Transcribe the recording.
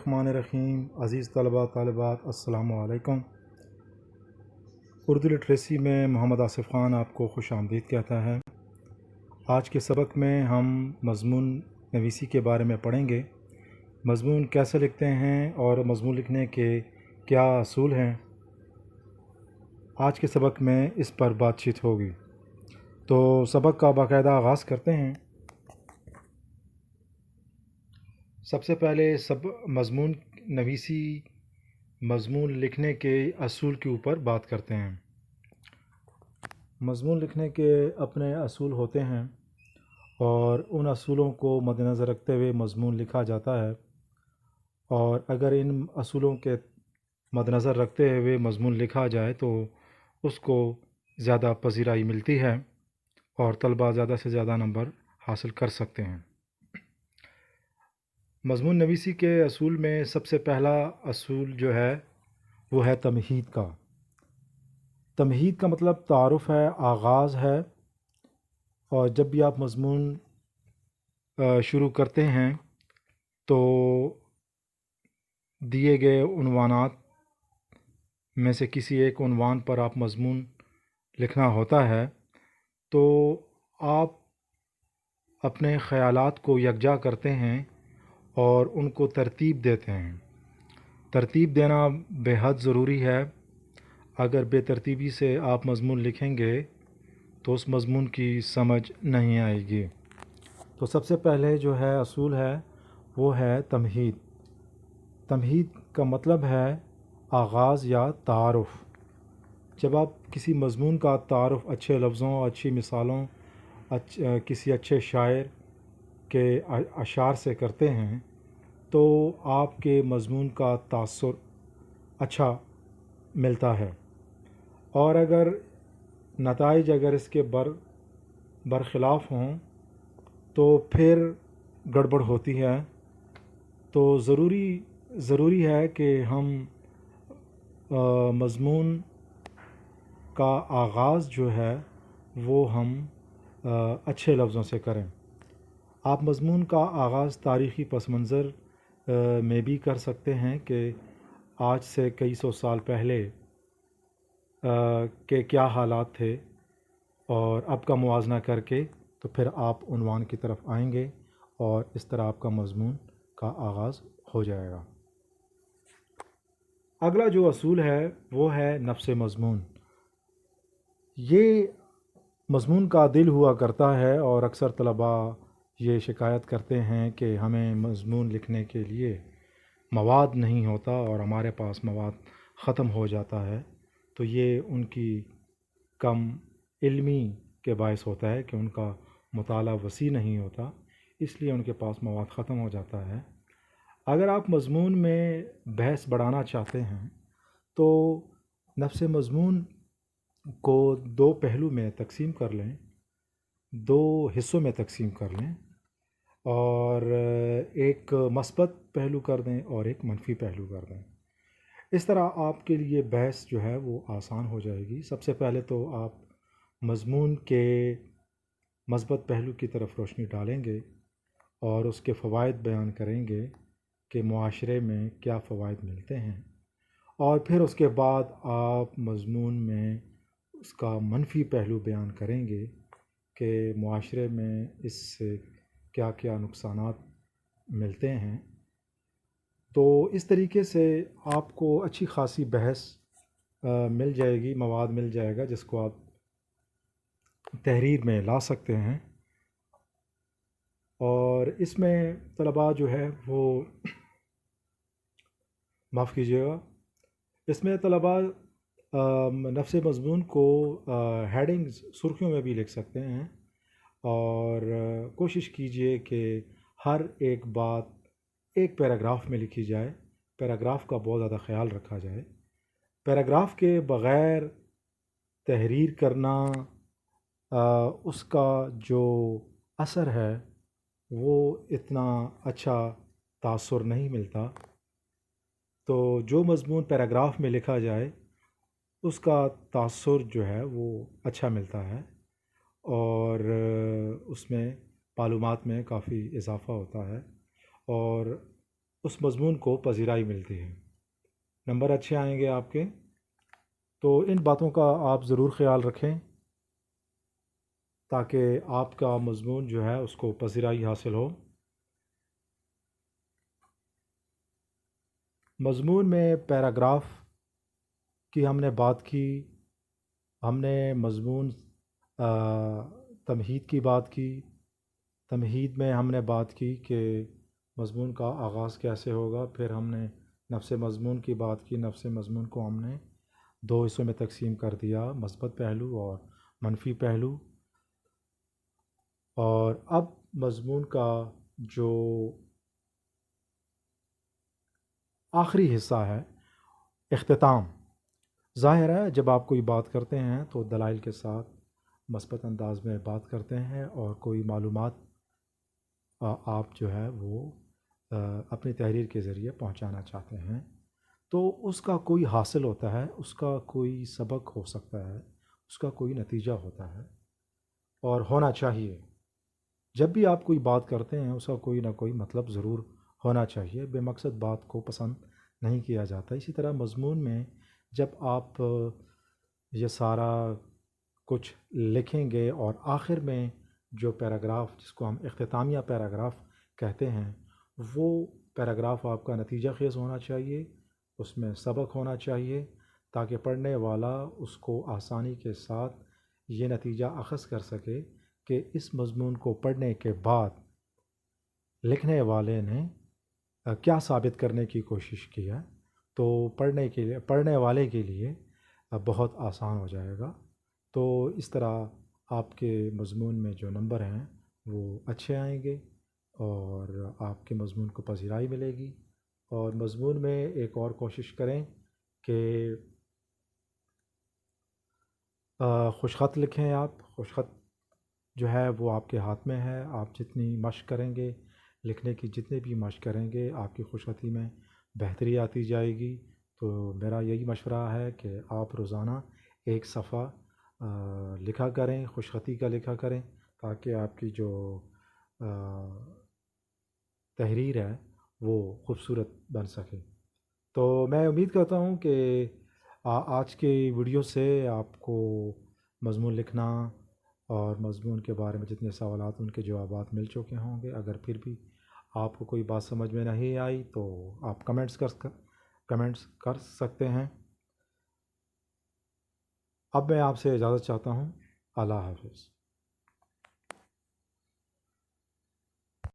बिस्मिल्लाहिर्रहमानिर्रहीम। अज़ीज़ तलबा तालिबात, अस्सलामु अलैकुम। उर्दू लिटरेसी में मोहम्मद आसिफ़ ख़ान आपको खुश आमदीद कहता है। आज के सबक में हम मज़मून नवीसी के बारे में पढ़ेंगे। मज़मून कैसे लिखते हैं और मज़मून लिखने के क्या असूल हैं, आज के सबक में इस पर बातचीत होगी। तो सबक का बाकायदा आगाज़ करते हैं। सबसे पहले मज़मून नवीसी मज़मून लिखने के असूल के ऊपर बात करते हैं। मज़मून लिखने के अपने असूल होते हैं और उन असूलों को मद्देनज़र रखते हुए मज़मून लिखा जाता है, और अगर इन असूलों के मद्देनज़र रखते हुए मज़मून लिखा जाए तो उसको ज़्यादा पज़ीराई मिलती है और तलबा ज़्यादा से ज़्यादा नंबर हासिल कर सकते हैं। मज़मून नवीसी के असूल में सबसे पहला असूल जो है वो है तमहीद का। तमहीद का मतलब तारुफ़ है, आगाज़ है। और जब भी आप मज़मून शुरू करते हैं तो दिए गए उन्वानात में से किसी एक उन्वान पर आप मज़मून लिखना होता है, तो आप अपने ख़यालात को यकजा करते हैं और उनको तरतीब देते हैं। तरतीब देना बेहद ज़रूरी है। अगर बेतरतीबी से आप मज़मून लिखेंगे तो उस मज़मून की समझ नहीं आएगी। तो सबसे पहले जो है असूल है वो है तमहीद। तमहीद का मतलब है आगाज़ या तारुफ़। जब आप किसी मज़मून का तारुफ़ अच्छे लफ्ज़ों, अच्छी मिसालों, किसी अच्छे शायर के अशार से करते हैं तो आपके मज़मून का तासुर अच्छा मिलता है। और अगर नताइज इसके बरख़िलाफ़ हों तो फिर गड़बड़ होती है। तो ज़रूरी है कि हम मज़मून का आगाज़ जो है वो हम अच्छे लफ्ज़ों से करें। आप मज़मून का आगाज़ तारीख़ी पस मंज़र में भी कर सकते हैं कि आज से कई सौ साल पहले के क्या हालात थे, और अब का मुवाज़ना करके तो फिर आप उन्वान की तरफ आएंगे और इस तरह आपका मज़मून का आगाज़ हो जाएगा। अगला जो असूल है वो है नफ्स मज़मून। ये मज़मून का दिल हुआ करता है और अक्सर तलबा ये शिकायत करते हैं कि हमें मज़मून लिखने के लिए मवाद नहीं होता और हमारे पास मवाद ख़त्म हो जाता है। तो ये उनकी कम इल्मी के बायस होता है कि उनका मुताला वसी नहीं होता, इसलिए उनके पास मवाद ख़त्म हो जाता है। अगर आप मज़मून में बहस बढ़ाना चाहते हैं तो नफ्स मज़मून को दो पहलू में तकसीम कर लें, दो हिस्सों में तकसीम कर लें, और एक मस्बत पहलू कर दें और एक मनफी पहलू कर दें। इस तरह आपके लिए बहस जो है वो आसान हो जाएगी। सबसे पहले तो आप मज़मून के मस्बत पहलू की तरफ रोशनी डालेंगे और उसके फ़वाइद बयान करेंगे कि मुआशरे में क्या फ़वाइद मिलते हैं, और फिर उसके बाद आप मज़मून में उसका मनफी पहलू बयान करेंगे कि मुआशरे में इससे क्या क्या नुकसानात मिलते हैं। तो इस तरीके से आपको अच्छी खासी बहस मिल जाएगी, मवाद मिल जाएगा जिसको आप तहरीर में ला सकते हैं। और इसमें तलबा जो है वो माफ़ कीजिएगा, इसमें तलबा नफ्स मज़मून को हेडिंग्स सुर्खियों में भी लिख सकते हैं, और कोशिश कीजिए कि हर एक बात एक पैराग्राफ में लिखी जाए। पैराग्राफ का बहुत ज़्यादा ख्याल रखा जाए। पैराग्राफ के बग़ैर तहरीर करना उसका जो असर है वो इतना अच्छा तासुर नहीं मिलता। तो जो मज़मून पैराग्राफ में लिखा जाए उसका तासुर जो है वो अच्छा मिलता है, और उसमें मालूमात में काफ़ी इजाफ़ा होता है, और اس مضمون کو پذیرائی ملتی ہے، نمبر اچھے آئیں گے آپ کے۔ تو ان باتوں کا آپ ضرور خیال رکھیں تاکہ آپ کا مضمون جو ہے اس کو پذیرائی حاصل ہو۔ مضمون میں پیراگراف کی ہم نے بات کی، ہم نے مضمون تمہید کی بات کی۔ تمہید میں ہم نے بات کی کہ مضمون کا آغاز کیسے ہوگا، پھر ہم نے نفس مضمون کی بات کی۔ نفس مضمون کو ہم نے دو حصوں میں تقسیم کر دیا، مثبت پہلو اور منفی پہلو۔ اور اب مضمون کا جو آخری حصہ ہے، اختتام۔ ظاہر ہے جب آپ کوئی بات کرتے ہیں تو دلائل کے ساتھ مثبت انداز میں بات کرتے ہیں، اور کوئی معلومات آپ جو ہے وہ اپنی تحریر کے ذریعے پہنچانا چاہتے ہیں، تو اس کا کوئی حاصل ہوتا ہے، اس کا کوئی سبق ہو سکتا ہے، اس کا کوئی نتیجہ ہوتا ہے اور ہونا چاہیے۔ جب بھی آپ کوئی بات کرتے ہیں اس کا کوئی نہ کوئی مطلب ضرور ہونا چاہیے، بے مقصد بات کو پسند نہیں کیا جاتا۔ اسی طرح مضمون میں جب آپ یہ سارا کچھ لکھیں گے اور آخر میں جو پیراگراف، جس کو ہم اختتامیہ پیراگراف کہتے ہیں، وہ پیراگراف آپ کا نتیجہ خیز ہونا چاہیے، اس میں سبق ہونا چاہیے، تاکہ پڑھنے والا اس کو آسانی کے ساتھ یہ نتیجہ اخذ کر سکے کہ اس مضمون کو پڑھنے کے بعد لکھنے والے نے کیا ثابت کرنے کی کوشش کی ہے، تو پڑھنے والے کے لیے بہت آسان ہو جائے گا۔ تو اس طرح آپ کے مضمون میں جو نمبر ہیں وہ اچھے آئیں گے اور آپ کے مضمون کو پذیرائی ملے گی۔ اور مضمون میں ایک اور کوشش کریں کہ خوش خط لکھیں۔ آپ خوش خط جو ہے وہ آپ کے ہاتھ میں ہے، آپ جتنی مشق کریں گے، لکھنے کی جتنی بھی مشق کریں گے، آپ کی خوش خطی میں بہتری آتی جائے گی۔ تو میرا یہی مشورہ ہے کہ آپ روزانہ ایک صفحہ لکھا کریں، خوش خطی کا لکھا کریں، تاکہ آپ کی جو تحریر ہے وہ خوبصورت بن سکے۔ تو میں امید کرتا ہوں کہ آج کے ویڈیو سے آپ کو مضمون لکھنا اور مضمون کے بارے میں جتنے سوالات ان کے جوابات مل چکے ہوں گے۔ اگر پھر بھی آپ کو کوئی بات سمجھ میں نہیں آئی تو آپ کمنٹس کر سکتے ہیں۔ اب میں آپ سے اجازت چاہتا ہوں۔ اللہ حافظ۔